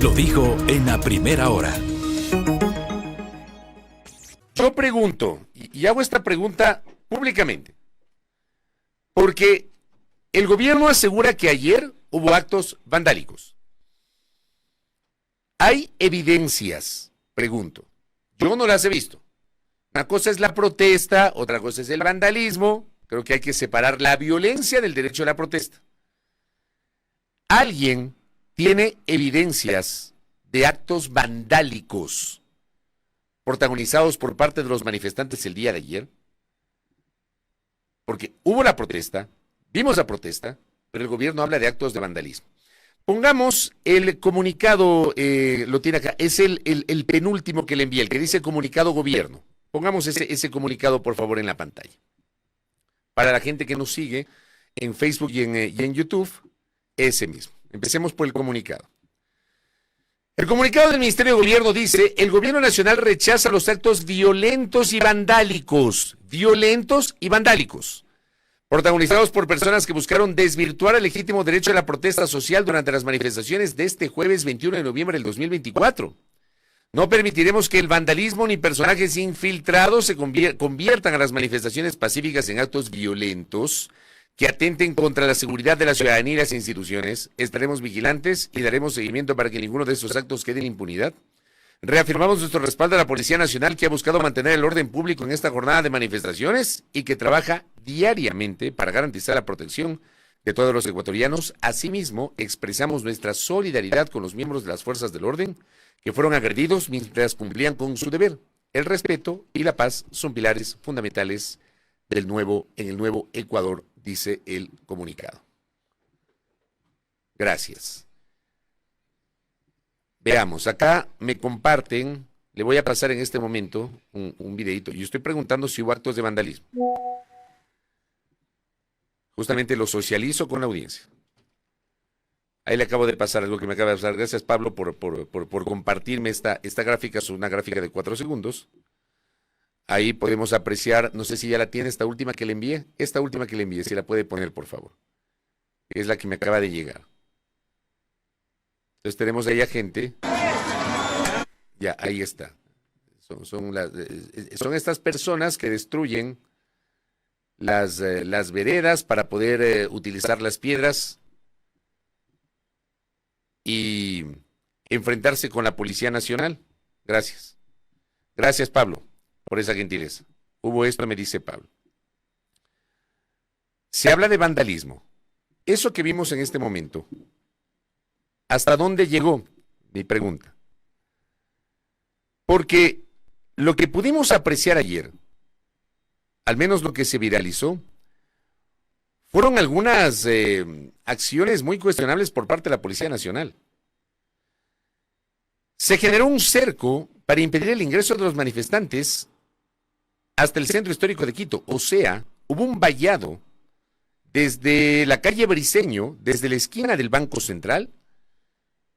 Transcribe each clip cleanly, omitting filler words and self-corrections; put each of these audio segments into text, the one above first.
Lo dijo en la primera hora. Yo pregunto, y hago esta pregunta públicamente, porque el gobierno asegura que ayer hubo actos vandálicos. ¿Hay evidencias? Pregunto. Yo no las he visto. Una cosa es la protesta, otra cosa es el vandalismo. Creo que hay que separar la violencia del derecho a la protesta. ¿Alguien tiene evidencias de actos vandálicos protagonizados por parte de los manifestantes el día de ayer? Porque hubo la protesta, vimos la protesta, pero el gobierno habla de actos de vandalismo. Pongamos el comunicado, lo tiene acá, es el penúltimo que le envié, el que dice comunicado gobierno. Pongamos ese comunicado, por favor, en la pantalla. Para la gente que nos sigue en Facebook y en YouTube, ese mismo. Empecemos por el comunicado. El comunicado del Ministerio de Gobierno dice: el Gobierno Nacional rechaza los actos violentos y vandálicos, protagonizados por personas que buscaron desvirtuar el legítimo derecho a la protesta social durante las manifestaciones de este jueves 21 de noviembre del 2024. No permitiremos que el vandalismo ni personajes infiltrados se conviertan a las manifestaciones pacíficas en actos violentos que atenten contra la seguridad de la ciudadanía y las instituciones. Estaremos vigilantes y daremos seguimiento para que ninguno de estos actos quede en impunidad. Reafirmamos nuestro respaldo a la Policía Nacional, que ha buscado mantener el orden público en esta jornada de manifestaciones y que trabaja diariamente para garantizar la protección de todos los ecuatorianos. Asimismo, expresamos nuestra solidaridad con los miembros de las fuerzas del orden que fueron agredidos mientras cumplían con su deber. El respeto y la paz son pilares fundamentales en el nuevo Ecuador, dice el comunicado. Gracias. Veamos, acá me comparten, le voy a pasar en este momento un videito. Yo estoy preguntando si hubo actos de vandalismo. Justamente lo socializo con la audiencia. Ahí le acabo de pasar algo que me acaba de pasar. Gracias, Pablo, por compartirme esta gráfica. Es una gráfica de 4 segundos. Ahí podemos apreciar, no sé si ya la tiene, esta última que le envié. Si la puede poner, por favor. Es la que me acaba de llegar. Entonces tenemos ahí a gente. Ya, ahí está. Son estas personas que destruyen las veredas para poder utilizar las piedras y enfrentarse con la Policía Nacional. Gracias. Gracias, Pablo, por esa gentileza. Hubo esto, me dice Pablo. Se habla de vandalismo. Eso que vimos en este momento, ¿hasta dónde llegó? Mi pregunta. Porque lo que pudimos apreciar ayer, al menos lo que se viralizó, fueron algunas acciones muy cuestionables por parte de la Policía Nacional. Se generó un cerco para impedir el ingreso de los manifestantes hasta el centro histórico de Quito. O sea, hubo un vallado desde la calle Briceño, desde la esquina del Banco Central.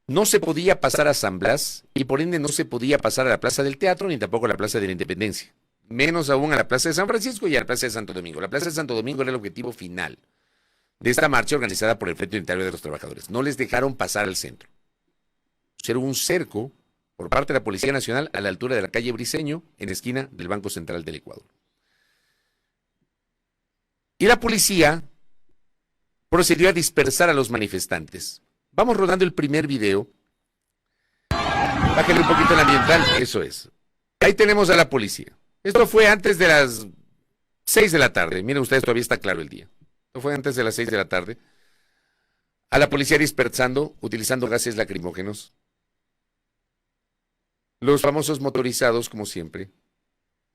No se podía pasar a San Blas y por ende no se podía pasar a la Plaza del Teatro ni tampoco a la Plaza de la Independencia. Menos aún a la Plaza de San Francisco y a la Plaza de Santo Domingo. La Plaza de Santo Domingo era el objetivo final de esta marcha organizada por el Frente Unitario de los Trabajadores. No les dejaron pasar al centro. Hubo un cerco por parte de la Policía Nacional a la altura de la calle Briceño, en la esquina del Banco Central del Ecuador. Y la policía procedió a dispersar a los manifestantes. Vamos rodando el primer video. Bájale un poquito el ambiental, eso es. Ahí tenemos a la policía. Esto fue antes de las 6 de la tarde. Miren ustedes, todavía está claro el día. Esto fue antes de las 6 de la tarde. A la policía dispersando, utilizando gases lacrimógenos. Los famosos motorizados, como siempre,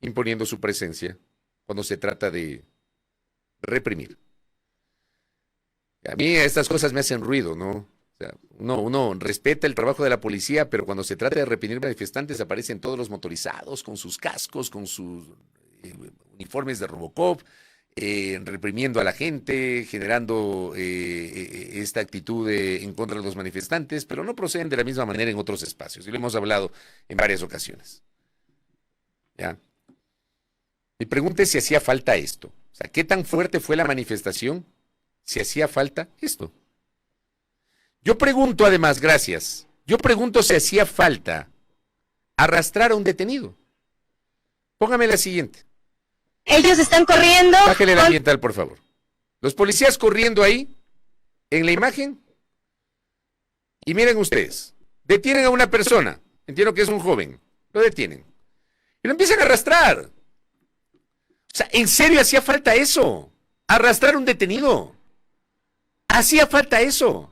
imponiendo su presencia cuando se trata de reprimir. A mí estas cosas me hacen ruido, ¿no? O sea, uno respeta el trabajo de la policía, pero cuando se trata de reprimir manifestantes aparecen todos los motorizados con sus cascos, con sus uniformes de Robocop, reprimiendo a la gente, generando esta actitud en contra de los manifestantes, pero no proceden de la misma manera en otros espacios, y lo hemos hablado en varias ocasiones. ¿Ya? Mi pregunta es si hacía falta esto. O sea, ¿qué tan fuerte fue la manifestación si hacía falta esto? Yo pregunto además, gracias, Yo pregunto si hacía falta arrastrar a un detenido. Póngame la siguiente. Ellos están corriendo. Bájale la ambiental, por favor. Los policías corriendo ahí, en la imagen. Y miren ustedes, detienen a una persona, entiendo que es un joven, lo detienen. Y lo empiezan a arrastrar. O sea, ¿en serio hacía falta eso? Arrastrar a un detenido. Hacía falta eso.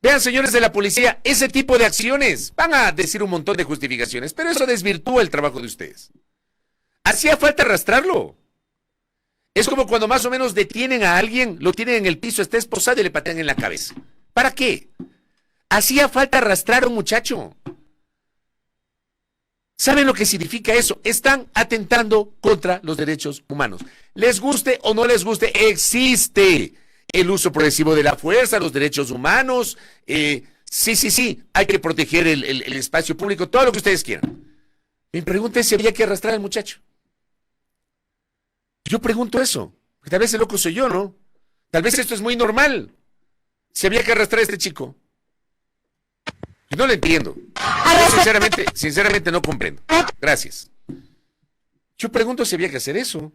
Vean, señores de la policía, ese tipo de acciones van a decir un montón de justificaciones, pero eso desvirtúa el trabajo de ustedes. Hacía falta arrastrarlo. Es como cuando más o menos detienen a alguien, lo tienen en el piso, está esposado y le patean en la cabeza. ¿Para qué? Hacía falta arrastrar a un muchacho. ¿Saben lo que significa eso? Están atentando contra los derechos humanos. Les guste o no les guste, existe el uso progresivo de la fuerza, los derechos humanos. Sí, hay que proteger el espacio público, todo lo que ustedes quieran. Me pregunté si había que arrastrar al muchacho. Yo pregunto eso, porque tal vez el loco soy yo, ¿no? Tal vez esto es muy normal. Si había que arrastrar a este chico. Yo no lo entiendo. Yo sinceramente no comprendo. Gracias. Yo pregunto si había que hacer eso.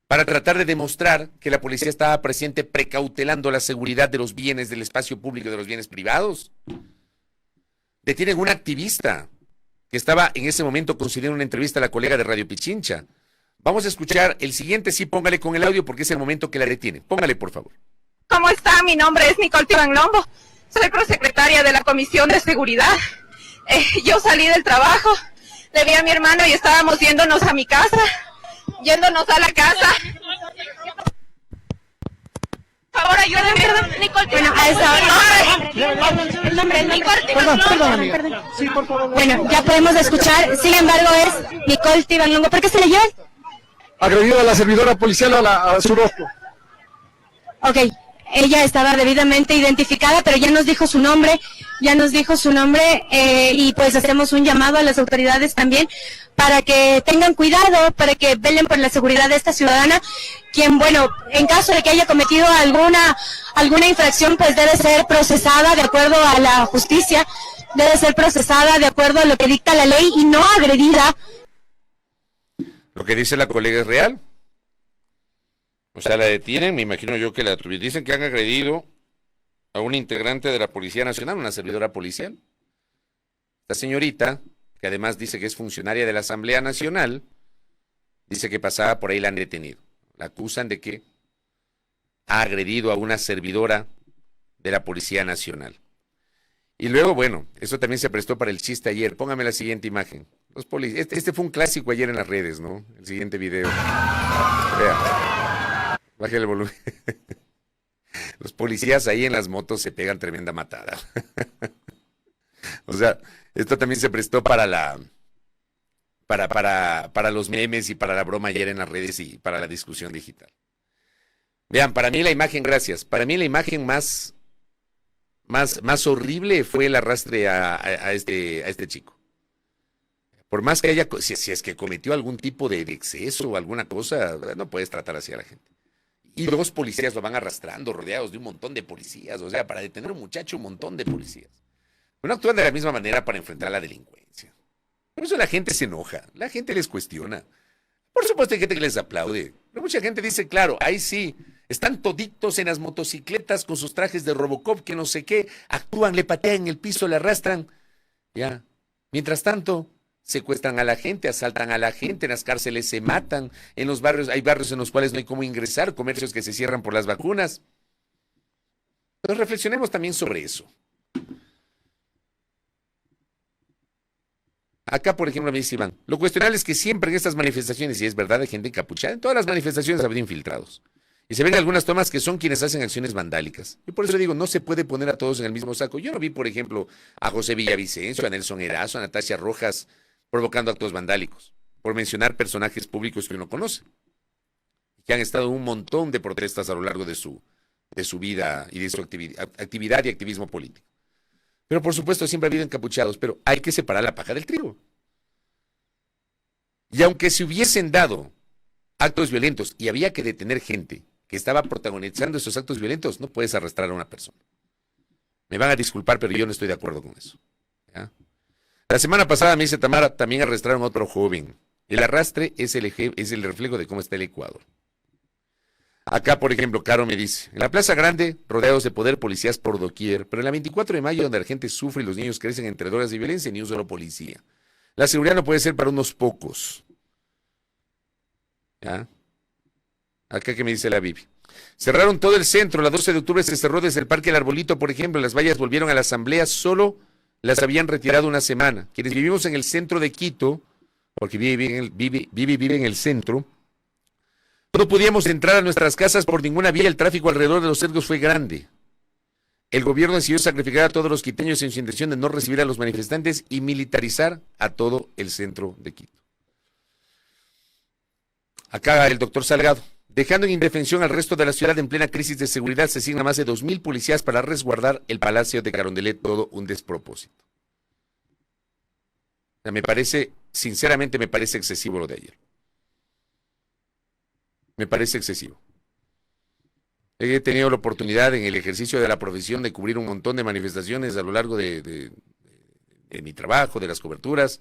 Para tratar de demostrar que la policía estaba presente precautelando la seguridad de los bienes del espacio público y de los bienes privados. Detienen a un activista que estaba en ese momento concediendo una entrevista a la colega de Radio Pichincha. Vamos a escuchar el siguiente, sí, póngale con el audio porque es el momento que la detienen. Póngale, por favor. ¿Cómo está? Mi nombre es Nicole Tibanlongo. Soy prosecretaria de la Comisión de Seguridad. Yo salí del trabajo, le vi a mi hermano y estábamos yéndonos a mi casa, yéndonos a la casa. Por favor, ayúdenme. Nicole Bueno, a esa hora. El nombre es Nicole Tibanlongo. Perdón. Sí, por favor. Bueno, ya podemos escuchar. Sin embargo, es Nicole Tibanlongo. ¿Por qué se le llevan? Agredido a la servidora policial a su rostro. Ok, ella estaba debidamente identificada, pero ya nos dijo su nombre, y pues hacemos un llamado a las autoridades también para que tengan cuidado, para que velen por la seguridad de esta ciudadana, quien, bueno, en caso de que haya cometido alguna infracción, pues debe ser procesada de acuerdo a la justicia, debe ser procesada de acuerdo a lo que dicta la ley y no agredida. Lo que dice la colega es real. O sea, la detienen, me imagino yo que dicen que han agredido a un integrante de la Policía Nacional, una servidora policial. Esta señorita, que además dice que es funcionaria de la Asamblea Nacional, dice que pasaba por ahí, la han detenido. La acusan de que ha agredido a una servidora de la Policía Nacional. Y luego, bueno, eso también se prestó para el chiste ayer. Póngame la siguiente imagen. Este fue un clásico ayer en las redes, ¿no? El siguiente video. Vea. Baje el volumen. Los policías ahí en las motos se pegan tremenda matada. O sea, esto también se prestó para los memes y para la broma ayer en las redes y para la discusión digital. Vean, para mí la imagen, gracias, para mí la imagen más horrible fue el arrastre a este chico. Por más que si es que cometió algún tipo de exceso o alguna cosa, no puedes tratar así a la gente. Y dos policías lo van arrastrando, rodeados de un montón de policías. O sea, para detener a un muchacho, un montón de policías. No actúan de la misma manera para enfrentar la delincuencia. Por eso la gente se enoja, la gente les cuestiona. Por supuesto hay gente que les aplaude. Pero mucha gente dice, claro, ahí sí, están toditos en las motocicletas con sus trajes de Robocop, que no sé qué, actúan, le patean en el piso, le arrastran. Ya. Mientras tanto, secuestran a la gente, asaltan a la gente, en las cárceles se matan, en los barrios, hay barrios en los cuales no hay cómo ingresar, comercios que se cierran por las vacunas. Pero reflexionemos también sobre eso. Acá, por ejemplo, me dice Iván, lo cuestionable es que siempre en estas manifestaciones, y es verdad, hay gente encapuchada, en todas las manifestaciones ha habido infiltrados. Y se ven algunas tomas que son quienes hacen acciones vandálicas. Y por eso digo, no se puede poner a todos en el mismo saco. Yo no vi, por ejemplo, a José Villavicencio, a Nelson Erazo, a Natalia Rojas, provocando actos vandálicos, por mencionar personajes públicos que uno conoce, que han estado en un montón de protestas a lo largo de su vida y de su actividad y activismo político. Pero por supuesto siempre ha habido encapuchados, pero hay que separar la paja del trigo. Y aunque se hubiesen dado actos violentos y había que detener gente que estaba protagonizando esos actos violentos, no puedes arrastrar a una persona. Me van a disculpar, pero yo no estoy de acuerdo con eso. ¿Ya? La semana pasada, me dice Tamara, también arrestaron a otro joven. El arrastre es el reflejo de cómo está el Ecuador. Acá, por ejemplo, Caro me dice, en la Plaza Grande, rodeados de poder, policías por doquier, pero en la 24 de mayo, donde la gente sufre y los niños crecen entre drogas y violencia, ni un solo policía. La seguridad no puede ser para unos pocos. ¿Ya? Acá que me dice la Bibi. Cerraron todo el centro, la 12 de octubre se cerró desde el Parque El Arbolito, por ejemplo, las vallas volvieron a la asamblea, solo las habían retirado una semana. Quienes vivimos en el centro de Quito, porque vive en el centro, no podíamos entrar a nuestras casas por ninguna vía, el tráfico alrededor de los cercos fue grande. El gobierno decidió sacrificar a todos los quiteños en su intención de no recibir a los manifestantes y militarizar a todo el centro de Quito. Acá el doctor Salgado. Dejando en indefensión al resto de la ciudad en plena crisis de seguridad, se asignan más de 2.000 policías para resguardar el Palacio de Carondelet, todo un despropósito. O sea, sinceramente me parece excesivo lo de ayer. Me parece excesivo. He tenido la oportunidad en el ejercicio de la profesión de cubrir un montón de manifestaciones a lo largo de mi trabajo, de las coberturas.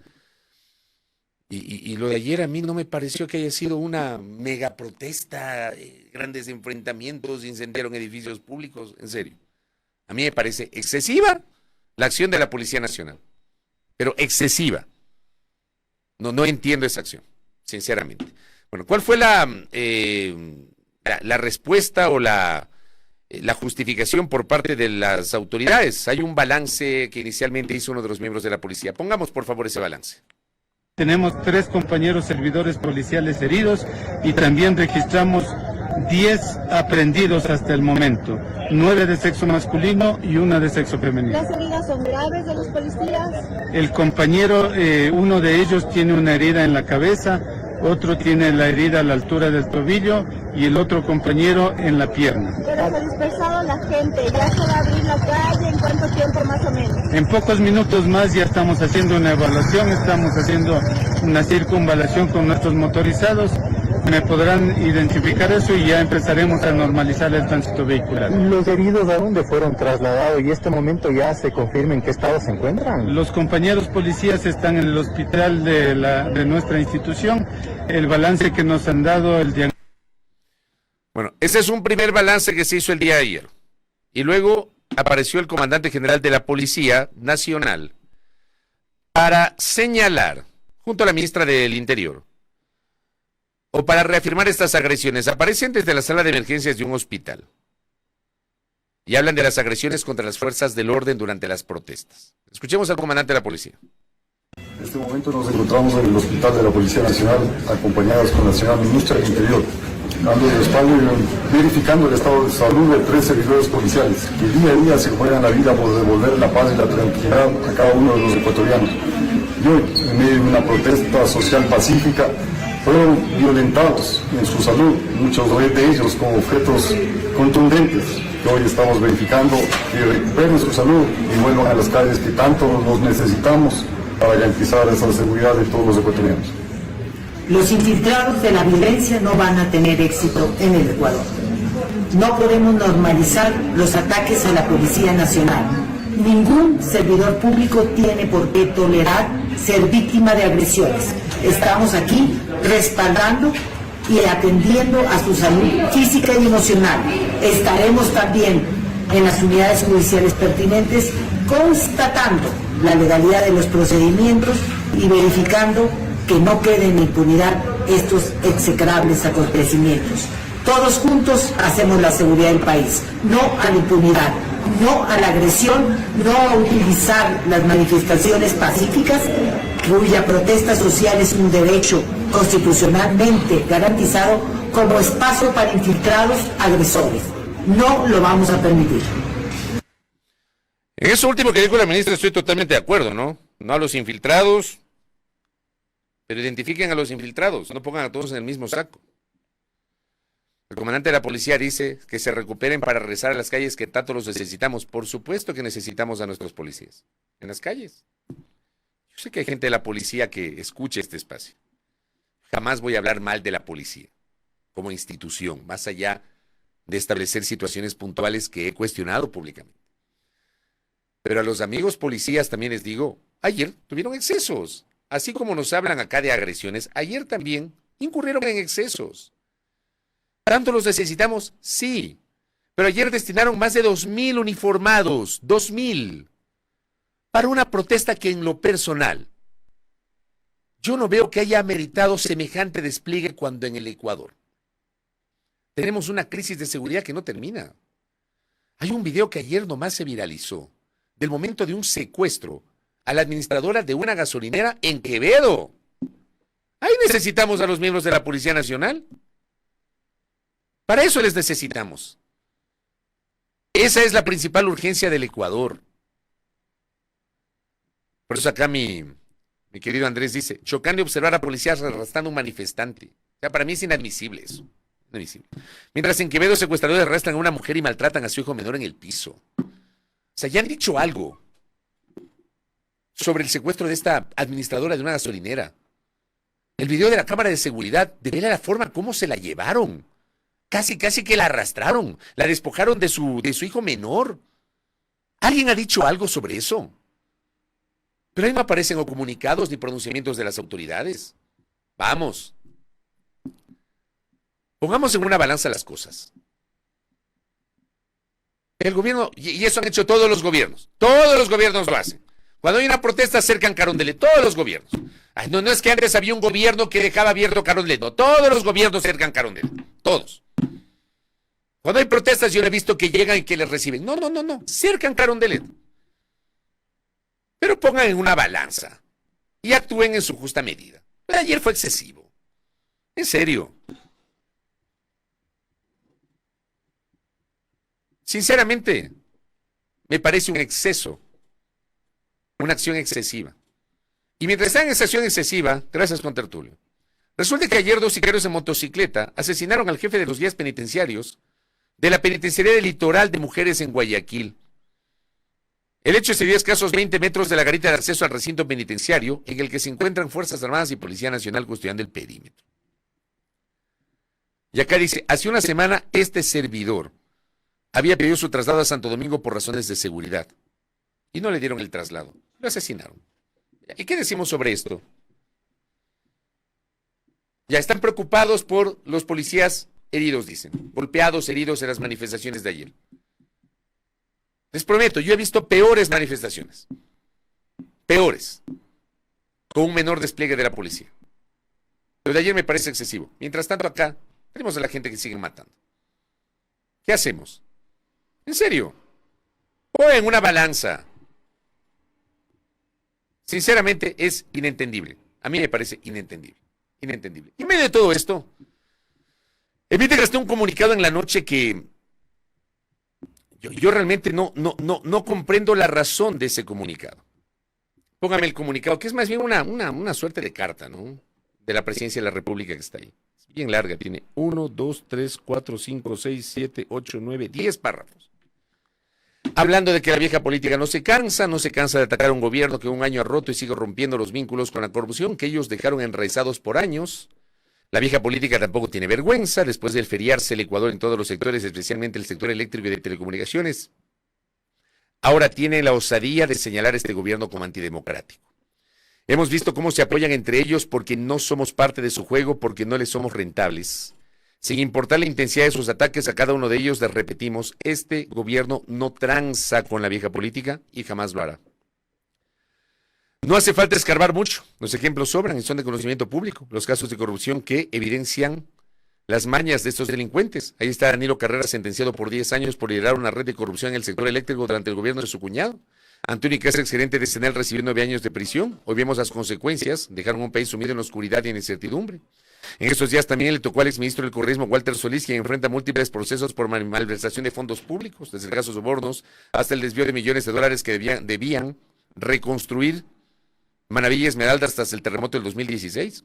Y lo de ayer a mí no me pareció que haya sido una mega protesta, grandes enfrentamientos, incendiaron edificios públicos, en serio. A mí me parece excesiva la acción de la Policía Nacional, pero excesiva. No entiendo esa acción, sinceramente. Bueno, ¿cuál fue la respuesta o la justificación por parte de las autoridades? Hay un balance que inicialmente hizo uno de los miembros de la policía. Pongamos, por favor, ese balance. Tenemos 3 compañeros servidores policiales heridos y también registramos 10 aprendidos hasta el momento, 9 de sexo masculino y 1 de sexo femenino. ¿Las heridas son graves de los policías? El compañero, uno de ellos tiene una herida en la cabeza, otro tiene la herida a la altura del tobillo y el otro compañero en la pierna. Pero se ha dispersado la gente, ¿ya se va a abrir la calle? ¿En cuánto tiempo más o menos? En pocos minutos más ya estamos haciendo una evaluación, estamos haciendo una circunvalación con nuestros motorizados. Me podrán identificar eso y ya empezaremos a normalizar el tránsito vehicular. ¿Los heridos a dónde fueron trasladados y en este momento ya se confirma en qué estado se encuentran? Los compañeros policías están en el hospital de nuestra institución. El balance que nos han dado, el diagnóstico. Bueno, ese es un primer balance que se hizo el día de ayer. Y luego apareció el comandante general de la Policía Nacional para señalar, junto a la ministra del Interior, o para reafirmar estas agresiones. Aparecen desde la sala de emergencias de un hospital y hablan de las agresiones contra las fuerzas del orden durante las protestas. Escuchemos al comandante de la policía. En este momento nos encontramos en el hospital de la Policía Nacional, acompañados con la señora ministra del Interior, dando el respaldo y verificando el estado de salud de 3 servidores policiales que día a día se juegan la vida por devolver la paz y la tranquilidad a cada uno de los ecuatorianos. Y hoy, en medio de una protesta social pacífica, fueron violentados en su salud, muchos de ellos con objetos contundentes, que hoy estamos verificando que recuperen su salud y vuelvan a las calles que tanto los necesitamos para garantizar esa seguridad de todos los ecuatorianos. Los infiltrados de la violencia no van a tener éxito en el Ecuador. No podemos normalizar los ataques a la Policía Nacional. Ningún servidor público tiene por qué tolerar ser víctima de agresiones. Estamos aquí respaldando y atendiendo a su salud física y emocional. Estaremos también en las unidades judiciales pertinentes constatando la legalidad de los procedimientos y verificando que no queden en impunidad estos execrables acontecimientos. Todos juntos hacemos la seguridad del país, no a la impunidad, no a la agresión, no a utilizar las manifestaciones pacíficas, cuya protesta social es un derecho constitucionalmente garantizado, como espacio para infiltrados agresores. No lo vamos a permitir. En eso último que dijo la ministra estoy totalmente de acuerdo, ¿no? No a los infiltrados, pero identifiquen a los infiltrados, no pongan a todos en el mismo saco. El comandante de la policía dice que se recuperen para regresar a las calles que tanto los necesitamos. Por supuesto que necesitamos a nuestros policías en las calles. Yo sé que hay gente de la policía que escuche este espacio. Jamás voy a hablar mal de la policía como institución, más allá de establecer situaciones puntuales que he cuestionado públicamente. Pero a los amigos policías también les digo, ayer tuvieron excesos. Así como nos hablan acá de agresiones, ayer también incurrieron en excesos. ¿Tanto los necesitamos? Sí. Pero ayer destinaron más de 2,000 uniformados, 2,000, para una protesta que en lo personal, yo no veo que haya meritado semejante despliegue cuando en el Ecuador tenemos una crisis de seguridad que no termina. Hay un video que ayer nomás se viralizó del momento de un secuestro a la administradora de una gasolinera en Quevedo. Ahí necesitamos a los miembros de la Policía Nacional. Para eso les necesitamos. Esa es la principal urgencia del Ecuador. Por eso acá mi querido Andrés dice, chocante observar a policías arrastrando a un manifestante. O sea, para mí es inadmisible eso. Inadmisible. Mientras en Quevedo secuestradores arrastran a una mujer y maltratan a su hijo menor en el piso. O sea, ya han dicho algo sobre el secuestro de esta administradora de una gasolinera. El video de la cámara de seguridad devela la forma como se la llevaron. Casi que la arrastraron, la despojaron de su hijo menor. ¿Alguien ha dicho algo sobre eso? Pero ahí no aparecen o comunicados ni pronunciamientos de las autoridades. Vamos. Pongamos en una balanza las cosas. El gobierno, y eso han hecho todos los gobiernos lo hacen. Cuando hay una protesta acercan Carondelet, todos los gobiernos. Ay, no es que antes había un gobierno que dejaba abierto Carondelet, no, todos los gobiernos cercan Carondelet, todos. Cuando hay protestas yo he visto que llegan y que les reciben. No, cercan Carondelet. Pero pongan en una balanza y actúen en su justa medida. Pero ayer fue excesivo. En serio. Sinceramente, me parece un exceso. Una acción excesiva. Y mientras está en esa acción excesiva, gracias contertulio, resulta que ayer 2 sicarios en motocicleta asesinaron al jefe de los guías penitenciarios de la penitenciaría del Litoral de Mujeres en Guayaquil. El hecho se dio a escasos 20 metros de la garita de acceso al recinto penitenciario, en el que se encuentran Fuerzas Armadas y Policía Nacional custodiando el perímetro. Y acá dice, hace una semana este servidor había pedido su traslado a Santo Domingo por razones de seguridad. Y no le dieron el traslado. Lo asesinaron. ¿Y qué decimos sobre esto? Ya están preocupados por los policías heridos, dicen. Golpeados, heridos en las manifestaciones de ayer. Les prometo, yo he visto peores manifestaciones. Peores. Con un menor despliegue de la policía. Lo de ayer me parece excesivo. Mientras tanto acá, tenemos a la gente que sigue matando. ¿Qué hacemos? ¿En serio? O en una balanza. Sinceramente es inentendible. A mí me parece inentendible. Inentendible. Y en medio de todo esto, evite gasté un comunicado en la noche que yo realmente no comprendo la razón de ese comunicado. Póngame el comunicado, que es más bien una suerte de carta, ¿no? De la presidencia de la República que está ahí. Es bien larga, tiene 1, 2, 3, 4, 5, 6, 7, 8, 9, 10 párrafos. Hablando de que la vieja política no se cansa de atacar a un gobierno que un año ha roto y sigue rompiendo los vínculos con la corrupción que ellos dejaron enraizados por años. La vieja política tampoco tiene vergüenza después de feriarse el Ecuador en todos los sectores, especialmente el sector eléctrico y de telecomunicaciones. Ahora tiene la osadía de señalar a este gobierno como antidemocrático. Hemos visto cómo se apoyan entre ellos porque no somos parte de su juego, porque no les somos rentables. Sin importar la intensidad de sus ataques a cada uno de ellos, les repetimos, este gobierno no tranza con la vieja política y jamás lo hará. No hace falta escarbar mucho, los ejemplos sobran y son de conocimiento público, los casos de corrupción que evidencian las mañas de estos delincuentes. Ahí está Danilo Carrera sentenciado por 10 años por liderar una red de corrupción en el sector eléctrico durante el gobierno de su cuñado. Antonio Cáceres, gerente de Senel, recibió 9 años de prisión. Hoy vemos las consecuencias, dejaron un país sumido en la oscuridad y en incertidumbre. En estos días también le tocó al exministro del Correísmo, Walter Solís, quien enfrenta múltiples procesos por malversación de fondos públicos, desde el caso sobornos hasta el desvío de millones de dólares que debían reconstruir Manabí y Esmeraldas tras el terremoto del 2016.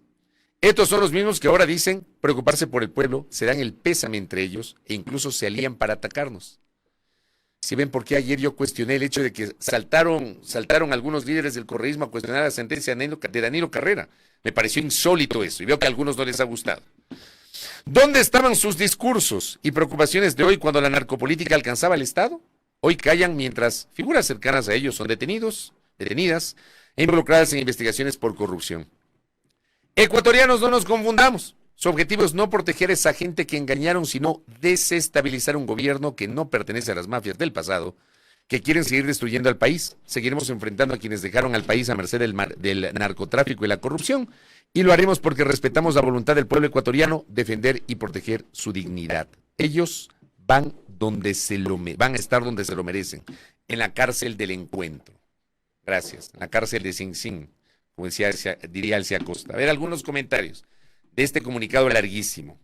Estos son los mismos que ahora dicen preocuparse por el pueblo, se dan el pésame entre ellos e incluso se alían para atacarnos. Si ven por qué ayer yo cuestioné el hecho de que saltaron algunos líderes del correísmo a cuestionar la sentencia de Danilo Carrera. Me pareció insólito eso y veo que a algunos no les ha gustado. ¿Dónde estaban sus discursos y preocupaciones de hoy cuando la narcopolítica alcanzaba el Estado? hoy callan mientras figuras cercanas a ellos son detenidas e involucradas en investigaciones por corrupción. Ecuatorianos, no nos confundamos. Su objetivo es no proteger a esa gente que engañaron, sino desestabilizar un gobierno que no pertenece a las mafias del pasado, que quieren seguir destruyendo al país. Seguiremos enfrentando a quienes dejaron al país a merced del narcotráfico y la corrupción, y lo haremos porque respetamos la voluntad del pueblo ecuatoriano, defender y proteger su dignidad. Ellos van a estar donde se lo merecen, en la cárcel del encuentro. Gracias, en la cárcel de Sing Sing, como diría Elcia Costa. A ver, algunos comentarios de este comunicado larguísimo.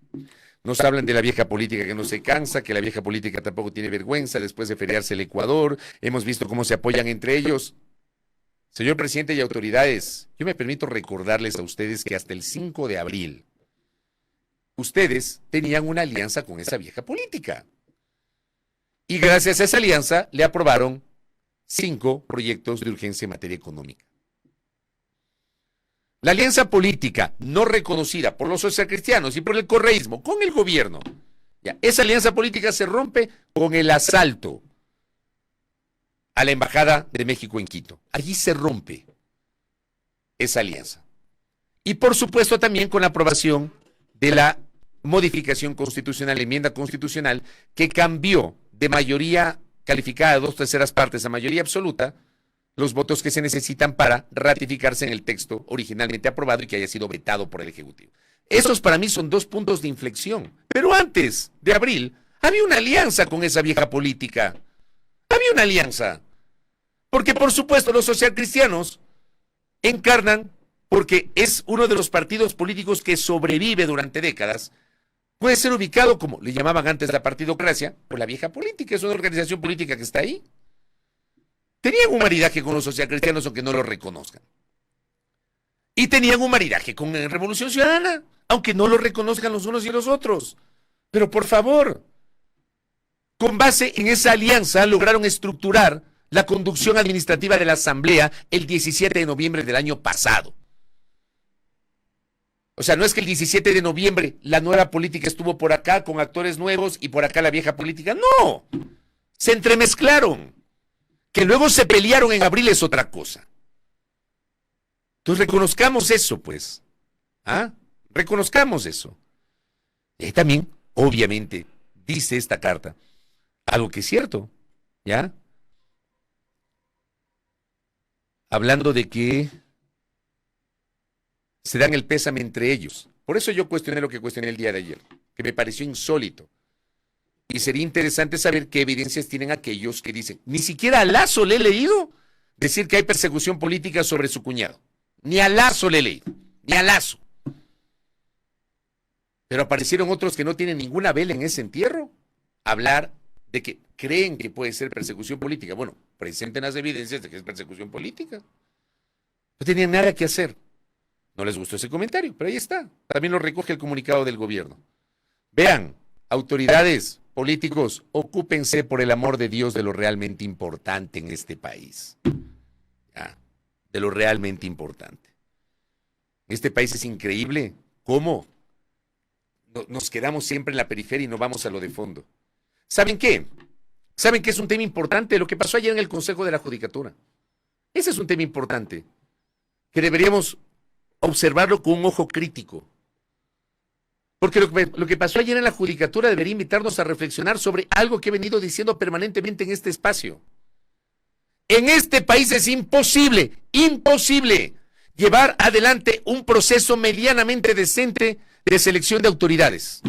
Nos hablan de la vieja política que no se cansa, que la vieja política tampoco tiene vergüenza después de feriarse el Ecuador. Hemos visto cómo se apoyan entre ellos. Señor presidente y autoridades, yo me permito recordarles a ustedes que hasta el 5 de abril, ustedes tenían una alianza con esa vieja política. Y gracias a esa alianza le aprobaron 5 proyectos de urgencia en materia económica. La alianza política no reconocida por los socialcristianos y por el correísmo con el gobierno, esa alianza política se rompe con el asalto a la Embajada de México en Quito. Allí se rompe esa alianza. Y por supuesto también con la aprobación de la modificación constitucional, enmienda constitucional, que cambió de mayoría calificada de 2/3 partes a mayoría absoluta los votos que se necesitan para ratificarse en el texto originalmente aprobado y que haya sido vetado por el Ejecutivo. Esos para mí son 2 puntos de inflexión. Pero antes de abril había una alianza con esa vieja política. Había una alianza. Porque por supuesto los socialcristianos encarnan, porque es uno de los partidos políticos que sobrevive durante décadas, puede ser ubicado como, le llamaban antes la partidocracia, por la vieja política, es una organización política que está ahí. Tenían un maridaje con los socialcristianos aunque no lo reconozcan. Y tenían un maridaje con la Revolución Ciudadana, aunque no lo reconozcan los unos y los otros. Pero por favor, con base en esa alianza lograron estructurar la conducción administrativa de la Asamblea el 17 de noviembre del año pasado. O sea, no es que el 17 de noviembre la nueva política estuvo por acá con actores nuevos y por acá la vieja política. No, se entremezclaron. Que luego se pelearon en abril es otra cosa. Entonces reconozcamos eso, pues. Reconozcamos eso. Y también, obviamente, dice esta carta algo que es cierto, ¿ya? Hablando de que se dan el pésame entre ellos. Por eso yo cuestioné lo que cuestioné el día de ayer, que me pareció insólito. Y sería interesante saber qué evidencias tienen aquellos que dicen, ni siquiera a Lasso le he leído decir que hay persecución política sobre su cuñado. Ni a Lasso le he leído, ni a Lasso. Pero aparecieron otros que no tienen ninguna vela en ese entierro, hablar de que creen que puede ser persecución política. Bueno, presenten las evidencias de que es persecución política. No tenían nada que hacer. No les gustó ese comentario, pero ahí está. También lo recoge el comunicado del gobierno. Vean, autoridades, políticos, ocúpense por el amor de Dios de lo realmente importante en este país. De lo realmente importante. Este país es increíble. ¿Cómo? Nos quedamos siempre en la periferia y no vamos a lo de fondo. ¿Saben qué? ¿Saben qué es un tema importante? Lo que pasó ayer en el Consejo de la Judicatura. Ese es un tema importante, que deberíamos observarlo con un ojo crítico. Porque lo que pasó ayer en la Judicatura debería invitarnos a reflexionar sobre algo que he venido diciendo permanentemente en este espacio. En este país es imposible llevar adelante un proceso medianamente decente de selección de autoridades.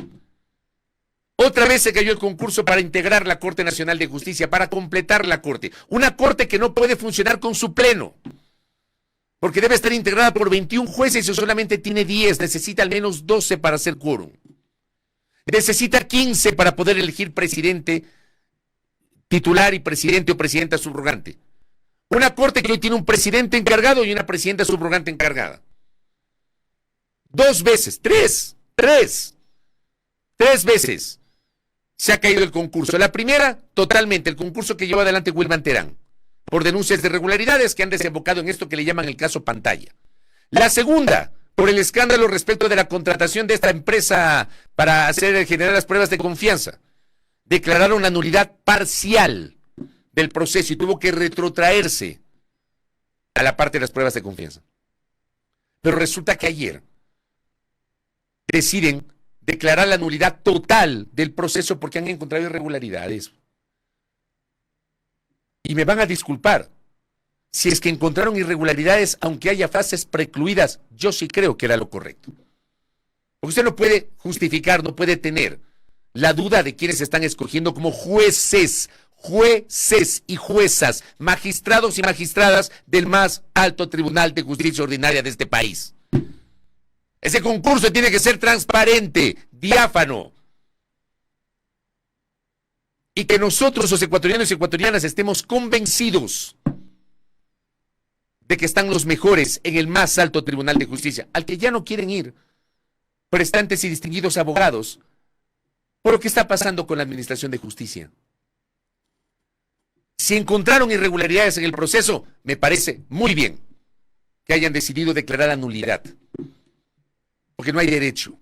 Otra vez se cayó el concurso para integrar la Corte Nacional de Justicia, para completar la Corte. Una Corte que no puede funcionar con su pleno, porque debe estar integrada por 21 jueces y solamente tiene 10, necesita al menos 12 para hacer quórum. Necesita 15 para poder elegir presidente titular y presidente o presidenta subrogante. Una Corte que hoy tiene un presidente encargado y una presidenta subrogante encargada. 2 veces, 3 veces se ha caído el concurso. La primera, totalmente, el concurso que llevó adelante Wilman Terán, por denuncias de irregularidades que han desembocado en esto que le llaman el caso pantalla. La segunda, por el escándalo respecto de la contratación de esta empresa para generar las pruebas de confianza. Declararon la nulidad parcial del proceso y tuvo que retrotraerse a la parte de las pruebas de confianza. Pero resulta que ayer deciden declarar la nulidad total del proceso porque han encontrado irregularidades. Y me van a disculpar. Si es que encontraron irregularidades, aunque haya fases precluidas, yo sí creo que era lo correcto. Porque usted no puede justificar, no puede tener la duda de quienes están escogiendo como jueces y juezas, magistrados y magistradas del más alto Tribunal de Justicia Ordinaria de este país. Ese concurso tiene que ser transparente, diáfano. Y que nosotros, los ecuatorianos y ecuatorianas, estemos convencidos de que están los mejores en el más alto Tribunal de Justicia, al que ya no quieren ir prestantes y distinguidos abogados por lo que está pasando con la Administración de Justicia. Si encontraron irregularidades en el proceso, me parece muy bien que hayan decidido declarar la nulidad, porque no hay derecho.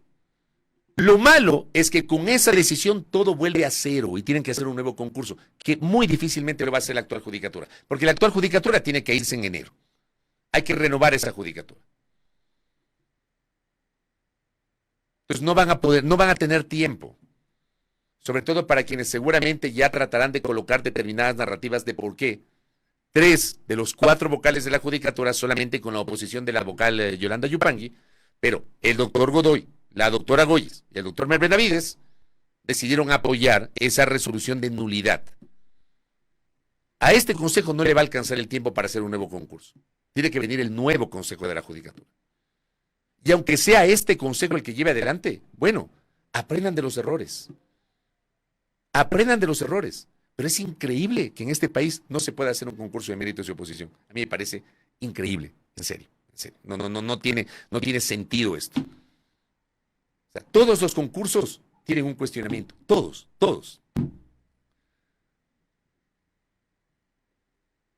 Lo malo es que con esa decisión todo vuelve a cero y tienen que hacer un nuevo concurso, que muy difícilmente lo va a hacer la actual judicatura, porque la actual judicatura tiene que irse en enero. Hay que renovar esa judicatura. Entonces no van a poder, no van a tener tiempo, sobre todo para quienes seguramente ya tratarán de colocar determinadas narrativas de por qué 3 de los 4 vocales de la judicatura, solamente con la oposición de la vocal Yolanda Yupanqui, pero el doctor Godoy, la doctora Goyes y el doctor Mer Benavides decidieron apoyar esa resolución de nulidad. A este consejo no le va a alcanzar el tiempo para hacer un nuevo concurso. Tiene que venir el nuevo consejo de la judicatura. Y aunque sea este consejo el que lleve adelante, bueno, aprendan de los errores. Aprendan de los errores. Pero es increíble que en este país no se pueda hacer un concurso de méritos y oposición. A mí me parece increíble, en serio. En serio. No tiene sentido esto. O sea, todos los concursos tienen un cuestionamiento. Todos.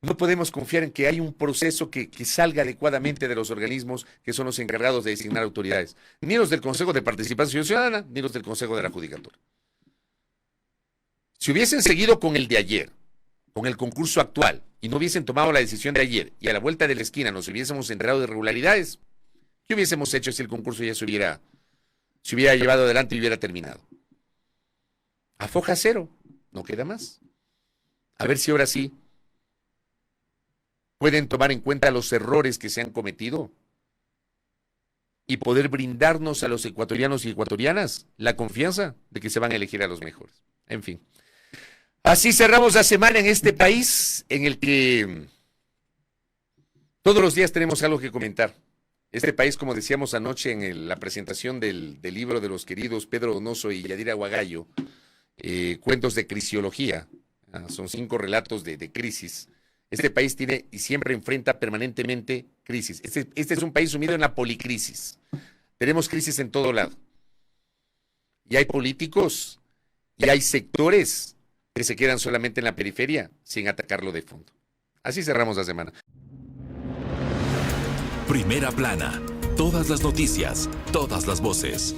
No podemos confiar en que hay un proceso que salga adecuadamente de los organismos que son los encargados de designar autoridades. Ni los del Consejo de Participación Ciudadana, ni los del Consejo de la Judicatura. Si hubiesen seguido con el de ayer, con el concurso actual, y no hubiesen tomado la decisión de ayer, y a la vuelta de la esquina nos hubiésemos enterado de irregularidades, ¿qué hubiésemos hecho si el concurso ya se hubiera llevado adelante y hubiera terminado? A foja cero, no queda más. A ver si ahora sí pueden tomar en cuenta los errores que se han cometido y poder brindarnos a los ecuatorianos y ecuatorianas la confianza de que se van a elegir a los mejores. En fin. Así cerramos la semana en este país en el que todos los días tenemos algo que comentar. Este país, como decíamos anoche en la presentación del libro de los queridos Pedro Donoso y Yadira Guagallo, Cuentos de Crisiología, son 5 relatos de crisis. Este país tiene y siempre enfrenta permanentemente crisis. Este es un país sumido en la policrisis. Tenemos crisis en todo lado. Y hay políticos y hay sectores que se quedan solamente en la periferia sin atacarlo de fondo. Así cerramos la semana. Primera Plana. Todas las noticias, todas las voces.